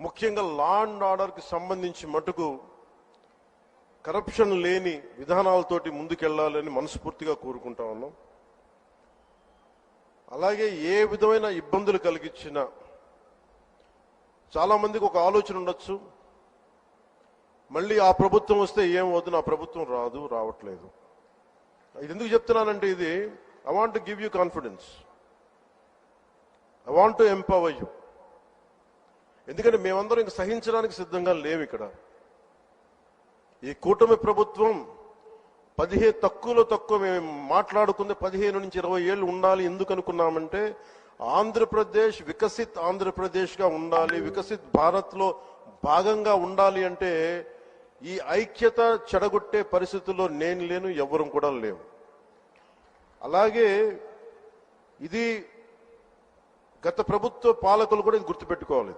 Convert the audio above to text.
ముఖ్యంగా law and ఆర్డర్కి సంబంధించి మటుకు కరప్షన్ లేని విధానాలతోటి ముందుకెళ్లాలని మనస్ఫూర్తిగా కోరుకుంటా ఉన్నాం. అలాగే ఏ విధమైన ఇబ్బందులు కలిగించినా చాలా మందికి ఒక ఆలోచన ఉండొచ్చు, మళ్ళీ ఆ ప్రభుత్వం వస్తే ఏమవుతుంది, ఆ ప్రభుత్వం రావట్లేదు. ఇది ఎందుకు చెప్తున్నానంటే, ఇది I want to give you confidence, I want to empower you. ఎందుకంటే మేమందరం ఇంక సహించడానికి సిద్ధంగా లేము. ఇక్కడ ఈ కూటమి ప్రభుత్వం తక్కువ మేము మాట్లాడుకుంది 15 నుంచి 20 ఏళ్ళు ఉండాలి. ఎందుకు అనుకున్నామంటే, ఆంధ్రప్రదేశ్ వికసిత్ ఆంధ్రప్రదేశ్గా ఉండాలి, వికసిత్ భారత్లో భాగంగా ఉండాలి. అంటే ఈ ఐక్యత చెడగొట్టే పరిస్థితుల్లో నేను లేను, ఎవరు కూడా లేవు. అలాగే ఇది గత ప్రభుత్వ పాలకులు కూడా ఇది గుర్తుపెట్టుకోవాలి.